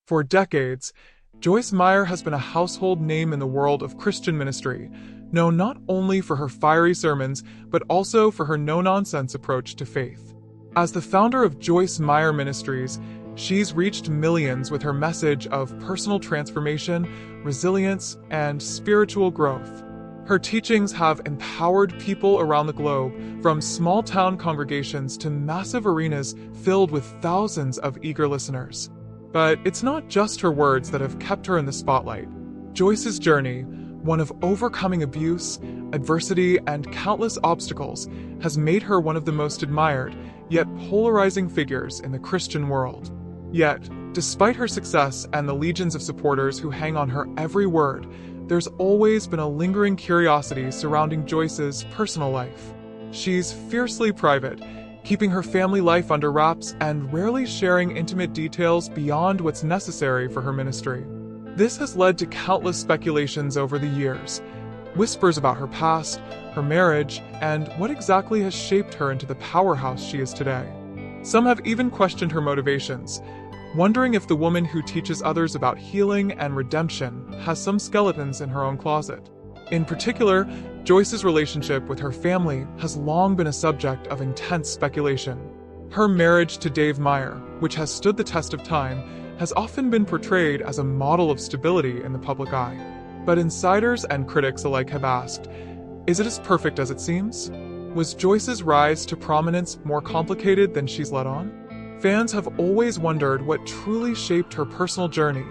For decades, Joyce Meyer has been a household name in the world of Christian ministry, known not only for her fiery sermons, but also for her no-nonsense approach to faith. As the founder of Joyce Meyer Ministries, she's reached millions with her message of personal transformation, resilience, and spiritual growth. Her teachings have empowered people around the globe, from small-town congregations to massive arenas filled with thousands of eager listeners. But it's not just her words that have kept her in the spotlight. Joyce's journey, one of overcoming abuse, adversity, and countless obstacles, has made her one of the most admired, yet polarizing figures in the Christian world. Yet, despite her success and the legions of supporters who hang on her every word, there's always been a lingering curiosity surrounding Joyce's personal life. She's fiercely private, keeping her family life under wraps and rarely sharing intimate details beyond what's necessary for her ministry. This has led to countless speculations over the years, whispers about her past, her marriage, and what exactly has shaped her into the powerhouse she is today. Some have even questioned her motivations, wondering if the woman who teaches others about healing and redemption has some skeletons in her own closet. In particular, Joyce's relationship with her family has long been a subject of intense speculation. Her marriage to Dave Meyer, which has stood the test of time, has often been portrayed as a model of stability in the public eye. But insiders and critics alike have asked, is it as perfect as it seems? Was Joyce's rise to prominence more complicated than she's let on? Fans have always wondered what truly shaped her personal journey.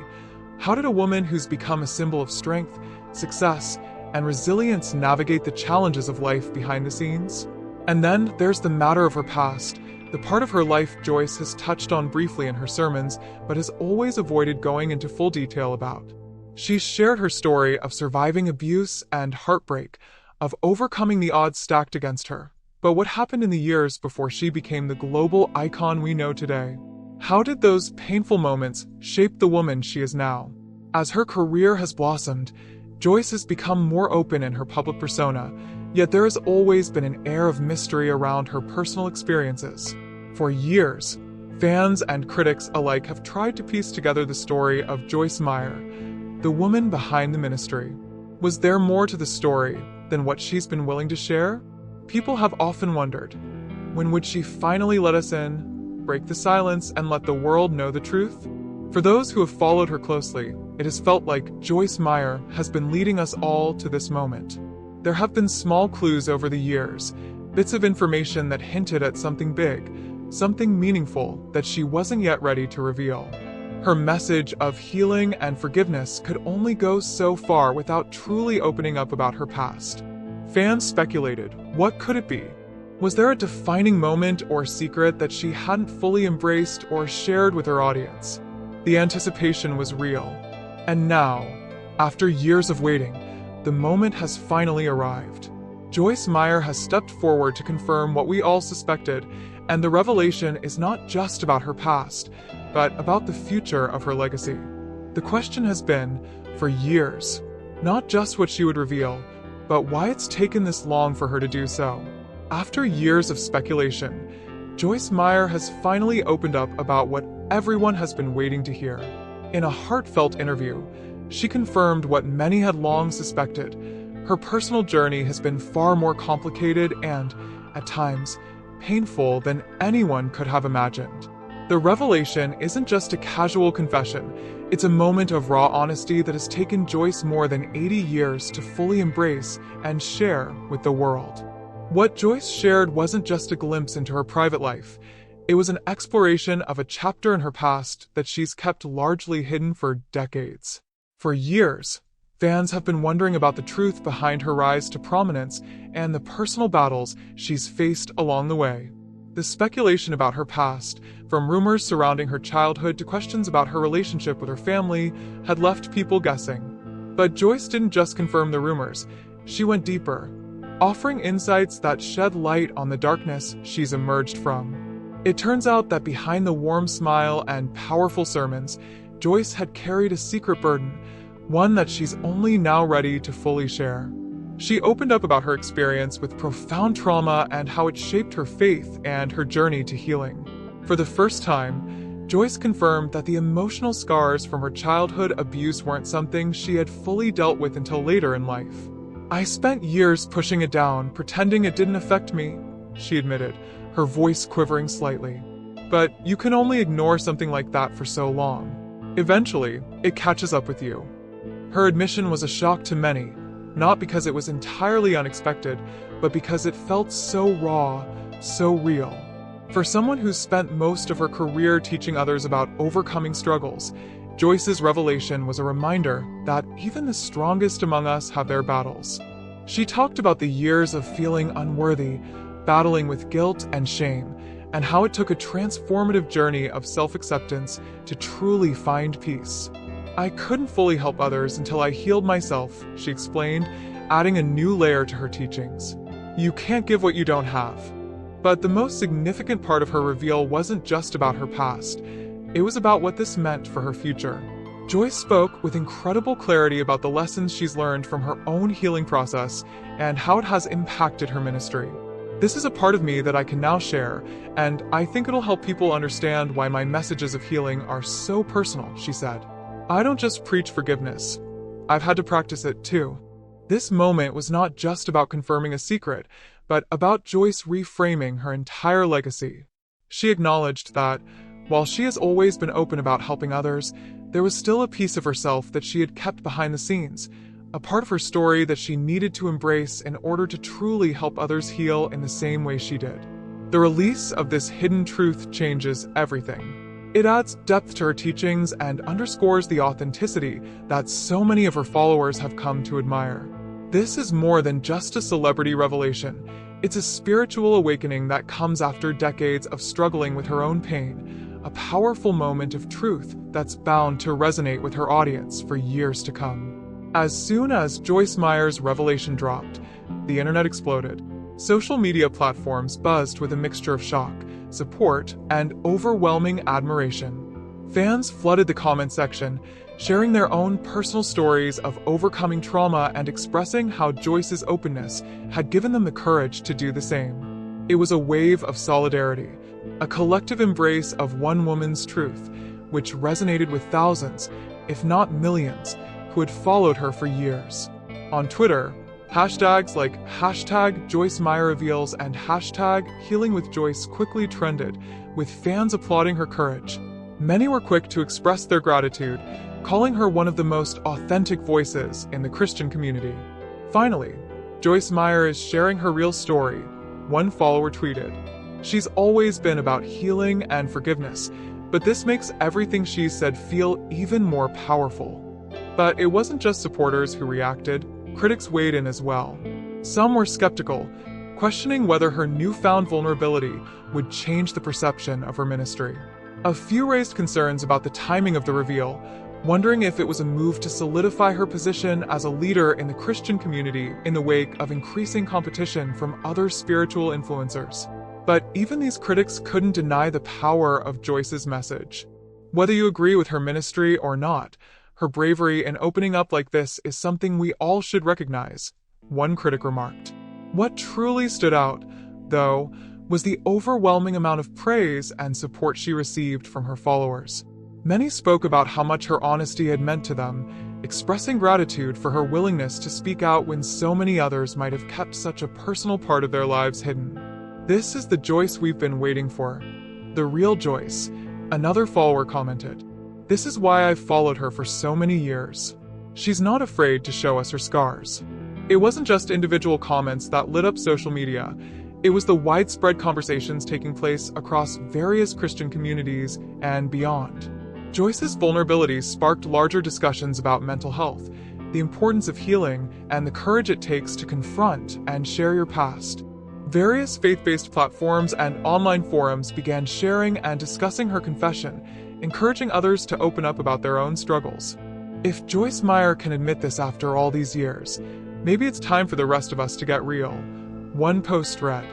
How did a woman who's become a symbol of strength, success, and resilience navigate the challenges of life behind the scenes? And then there's the matter of her past, the part of her life Joyce has touched on briefly in her sermons, but has always avoided going into full detail about. She's shared her story of surviving abuse and heartbreak, of overcoming the odds stacked against her. But what happened in the years before she became the global icon we know today? How did those painful moments shape the woman she is now? As her career has blossomed, Joyce has become more open in her public persona, yet there has always been an air of mystery around her personal experiences. For years, fans and critics alike have tried to piece together the story of Joyce Meyer, the woman behind the ministry. Was there more to the story than what she's been willing to share? People have often wondered, when would she finally let us in, break the silence, and let the world know the truth? For those who have followed her closely, it has felt like Joyce Meyer has been leading us all to this moment. There have been small clues over the years, bits of information that hinted at something big, something meaningful that she wasn't yet ready to reveal. Her message of healing and forgiveness could only go so far without truly opening up about her past. Fans speculated, what could it be? Was there a defining moment or secret that she hadn't fully embraced or shared with her audience? The anticipation was real. And now, after years of waiting, the moment has finally arrived. Joyce Meyer has stepped forward to confirm what we all suspected, and the revelation is not just about her past, but about the future of her legacy. The question has been, for years, not just what she would reveal, but why it's taken this long for her to do so. After years of speculation, Joyce Meyer has finally opened up about what everyone has been waiting to hear. In a heartfelt interview, she confirmed what many had long suspected. Her personal journey has been far more complicated and, at times, painful than anyone could have imagined. The revelation isn't just a casual confession, it's a moment of raw honesty that has taken Joyce more than 80 years to fully embrace and share with the world. What Joyce shared wasn't just a glimpse into her private life. It was an exploration of a chapter in her past that she's kept largely hidden for decades. For years, fans have been wondering about the truth behind her rise to prominence and the personal battles she's faced along the way. The speculation about her past, from rumors surrounding her childhood to questions about her relationship with her family, had left people guessing. But Joyce didn't just confirm the rumors, she went deeper, offering insights that shed light on the darkness she's emerged from. It turns out that behind the warm smile and powerful sermons, Joyce had carried a secret burden, one that she's only now ready to fully share. She opened up about her experience with profound trauma and how it shaped her faith and her journey to healing. For the first time, Joyce confirmed that the emotional scars from her childhood abuse weren't something she had fully dealt with until later in life. "I spent years pushing it down, pretending it didn't affect me," she admitted, her voice quivering slightly. "But you can only ignore something like that for so long. Eventually, it catches up with you." Her admission was a shock to many, not because it was entirely unexpected, but because it felt so raw, so real. For someone who's spent most of her career teaching others about overcoming struggles, Joyce's revelation was a reminder that even the strongest among us have their battles. She talked about the years of feeling unworthy, battling with guilt and shame, and how it took a transformative journey of self-acceptance to truly find peace. "I couldn't fully help others until I healed myself," she explained, adding a new layer to her teachings. You can't give what you don't have. But the most significant part of her reveal wasn't just about her past. It was about what this meant for her future. Joyce spoke with incredible clarity about the lessons she's learned from her own healing process and how it has impacted her ministry. "This is a part of me that I can now share, and I think it'll help people understand why my messages of healing are so personal," she said. "I don't just preach forgiveness. I've had to practice it too." This moment was not just about confirming a secret, but about Joyce reframing her entire legacy. She acknowledged that, while she has always been open about helping others, there was still a piece of herself that she had kept behind the scenes, a part of her story that she needed to embrace in order to truly help others heal in the same way she did. The release of this hidden truth changes everything. It adds depth to her teachings and underscores the authenticity that so many of her followers have come to admire. This is more than just a celebrity revelation. It's a spiritual awakening that comes after decades of struggling with her own pain, a powerful moment of truth that's bound to resonate with her audience for years to come. As soon as Joyce Meyer's revelation dropped, the internet exploded. Social media platforms buzzed with a mixture of shock, support, and overwhelming admiration. Fans flooded the comment section, sharing their own personal stories of overcoming trauma and expressing how Joyce's openness had given them the courage to do the same. It was a wave of solidarity, a collective embrace of one woman's truth, which resonated with thousands, if not millions, who had followed her for years. On Twitter, hashtags like #JoyceMeyerReveals and #HealingWithJoyce quickly trended, with fans applauding her courage. Many were quick to express their gratitude, calling her one of the most authentic voices in the Christian community. Finally, Joyce Meyer is sharing her real story, one follower tweeted. "She's always been about healing and forgiveness, but this makes everything she said feel even more powerful." But it wasn't just supporters who reacted, critics weighed in as well. Some were skeptical, questioning whether her newfound vulnerability would change the perception of her ministry. A few raised concerns about the timing of the reveal, wondering if it was a move to solidify her position as a leader in the Christian community in the wake of increasing competition from other spiritual influencers. But even these critics couldn't deny the power of Joyce's message. Whether you agree with her ministry or not, her bravery in opening up like this is something we all should recognize, one critic remarked. What truly stood out, though, was the overwhelming amount of praise and support she received from her followers. Many spoke about how much her honesty had meant to them, expressing gratitude for her willingness to speak out when so many others might have kept such a personal part of their lives hidden. "This is the Joyce we've been waiting for. The real Joyce," another follower commented. "This is why I've followed her for so many years. She's not afraid to show us her scars." It wasn't just individual comments that lit up social media. It was the widespread conversations taking place across various Christian communities and beyond. Joyce's vulnerabilities sparked larger discussions about mental health, the importance of healing, and the courage it takes to confront and share your past. Various faith-based platforms and online forums began sharing and discussing her confession, encouraging others to open up about their own struggles. If Joyce Meyer can admit this after all these years, maybe it's time for the rest of us to get real. One post read.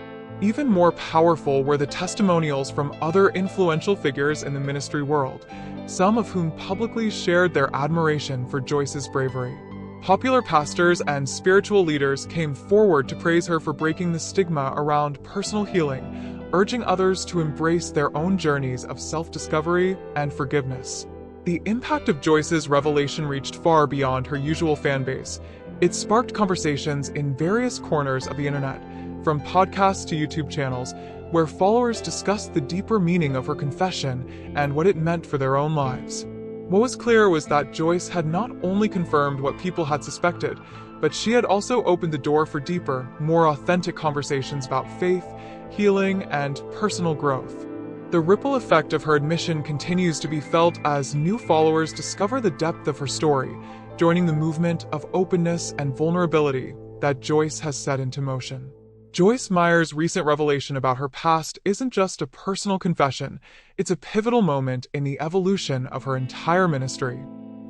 Even more powerful were the testimonials from other influential figures in the ministry world, some of whom publicly shared their admiration for Joyce's bravery. Popular pastors and spiritual leaders came forward to praise her for breaking the stigma around personal healing, urging others to embrace their own journeys of self-discovery and forgiveness. The impact of Joyce's revelation reached far beyond her usual fan base. It sparked conversations in various corners of the internet, from podcasts to YouTube channels, where followers discussed the deeper meaning of her confession and what it meant for their own lives. What was clear was that Joyce had not only confirmed what people had suspected, but she had also opened the door for deeper, more authentic conversations about faith, healing, and personal growth. The ripple effect of her admission continues to be felt as new followers discover the depth of her story, joining the movement of openness and vulnerability that Joyce has set into motion. Joyce Meyer's recent revelation about her past isn't just a personal confession, it's a pivotal moment in the evolution of her entire ministry.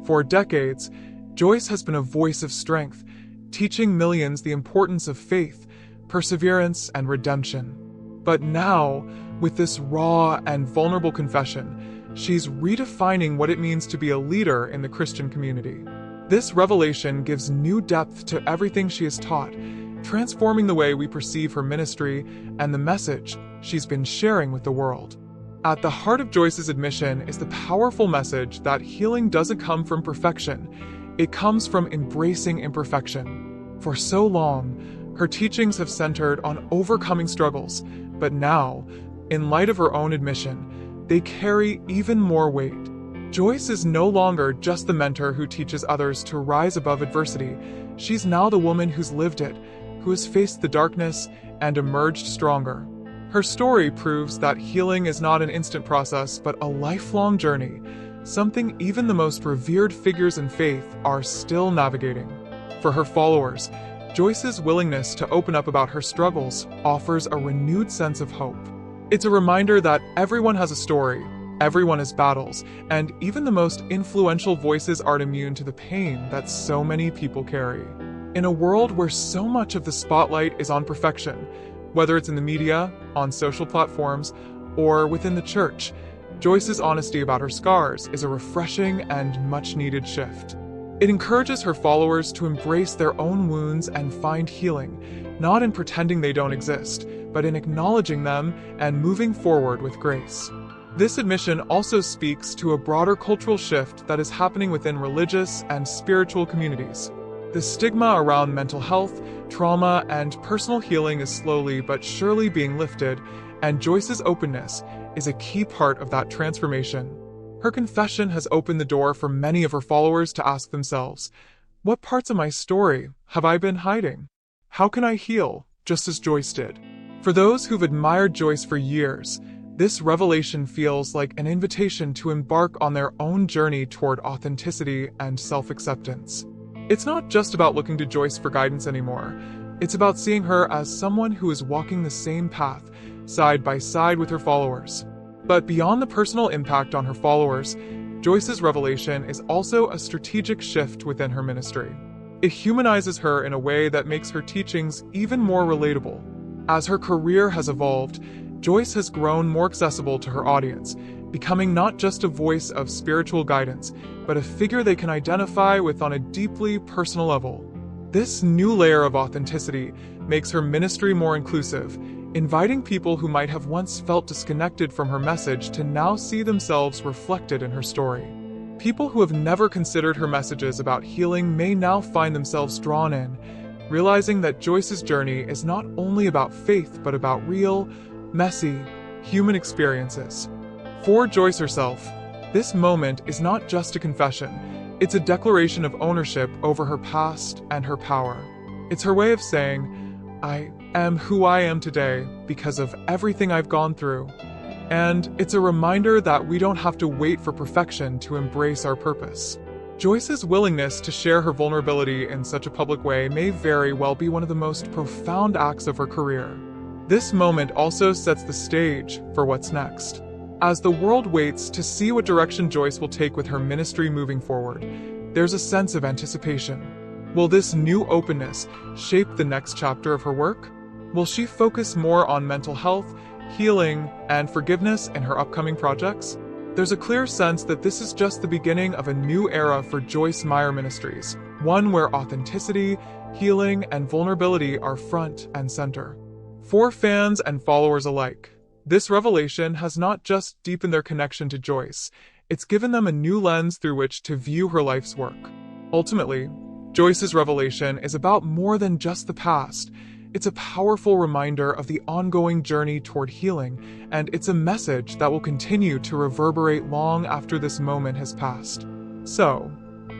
For decades, Joyce has been a voice of strength, teaching millions the importance of faith, perseverance, and redemption. But now, with this raw and vulnerable confession, she's redefining what it means to be a leader in the Christian community. This revelation gives new depth to everything she has taught, transforming the way we perceive her ministry and the message she's been sharing with the world. At the heart of Joyce's admission is the powerful message that healing doesn't come from perfection, it comes from embracing imperfection. For so long, her teachings have centered on overcoming struggles, but now, in light of her own admission, they carry even more weight. Joyce is no longer just the mentor who teaches others to rise above adversity. She's now the woman who's lived it, who has faced the darkness and emerged stronger. Her story proves that healing is not an instant process, but a lifelong journey, something even the most revered figures in faith are still navigating. For her followers, Joyce's willingness to open up about her struggles offers a renewed sense of hope. It's a reminder that everyone has a story, everyone has battles, and even the most influential voices aren't immune to the pain that so many people carry. In a world where so much of the spotlight is on perfection, whether it's in the media, on social platforms, or within the church, Joyce's honesty about her scars is a refreshing and much-needed shift. It encourages her followers to embrace their own wounds and find healing, not in pretending they don't exist, but in acknowledging them and moving forward with grace. This admission also speaks to a broader cultural shift that is happening within religious and spiritual communities. The stigma around mental health, trauma, and personal healing is slowly but surely being lifted, and Joyce's openness is a key part of that transformation. Her confession has opened the door for many of her followers to ask themselves, what parts of my story have I been hiding? How can I heal, just as Joyce did? For those who've admired Joyce for years, this revelation feels like an invitation to embark on their own journey toward authenticity and self-acceptance. It's not just about looking to Joyce for guidance anymore. It's about seeing her as someone who is walking the same path, side by side with her followers. But beyond the personal impact on her followers, Joyce's revelation is also a strategic shift within her ministry. It humanizes her in a way that makes her teachings even more relatable. As her career has evolved, Joyce has grown more accessible to her audience, becoming not just a voice of spiritual guidance, but a figure they can identify with on a deeply personal level. This new layer of authenticity makes her ministry more inclusive, inviting people who might have once felt disconnected from her message to now see themselves reflected in her story. People who have never considered her messages about healing may now find themselves drawn in, realizing that Joyce's journey is not only about faith but about real, messy, human experiences. For Joyce herself, this moment is not just a confession, it's a declaration of ownership over her past and her power. It's her way of saying, I am who I am today because of everything I've gone through. And it's a reminder that we don't have to wait for perfection to embrace our purpose. Joyce's willingness to share her vulnerability in such a public way may very well be one of the most profound acts of her career. This moment also sets the stage for what's next. As the world waits to see what direction Joyce will take with her ministry moving forward, there's a sense of anticipation. Will this new openness shape the next chapter of her work? Will she focus more on mental health, healing, and forgiveness in her upcoming projects? There's a clear sense that this is just the beginning of a new era for Joyce Meyer Ministries, one where authenticity, healing, and vulnerability are front and center. For fans and followers alike, This revelation has not just deepened their connection to Joyce, it's given them a new lens through which to view her life's work. Ultimately, Joyce's revelation is about more than just the past. It's a powerful reminder of the ongoing journey toward healing, and it's a message that will continue to reverberate long after this moment has passed. So,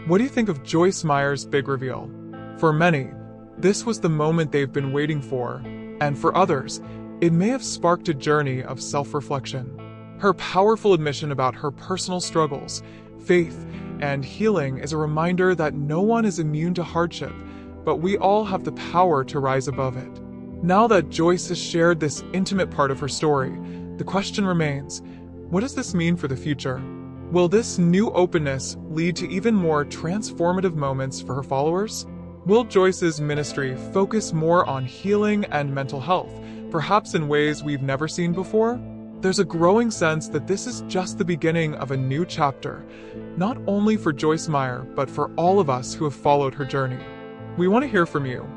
what do you think of Joyce Meyer's big reveal? For many, this was the moment they've been waiting for, and for others, it may have sparked a journey of self-reflection. Her powerful admission about her personal struggles, faith, and healing is a reminder that no one is immune to hardship, but we all have the power to rise above it. Now that Joyce has shared this intimate part of her story, the question remains, what does this mean for the future? Will this new openness lead to even more transformative moments for her followers? Will Joyce's ministry focus more on healing and mental health, perhaps in ways we've never seen before? There's a growing sense that this is just the beginning of a new chapter, not only for Joyce Meyer, but for all of us who have followed her journey. We want to hear from you.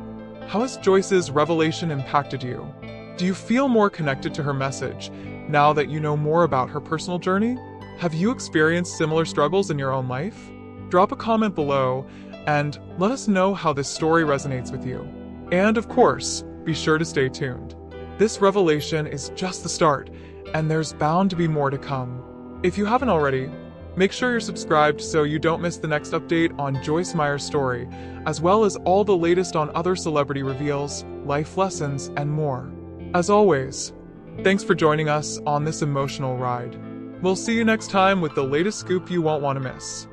How has Joyce's revelation impacted you? Do you feel more connected to her message now that you know more about her personal journey? Have you experienced similar struggles in your own life? Drop a comment below and let us know how this story resonates with you. And of course, be sure to stay tuned. This revelation is just the start, and there's bound to be more to come. If you haven't already, make sure you're subscribed so you don't miss the next update on Joyce Meyer's story, as well as all the latest on other celebrity reveals, life lessons, and more. As always, thanks for joining us on this emotional ride. We'll see you next time with the latest scoop you won't want to miss.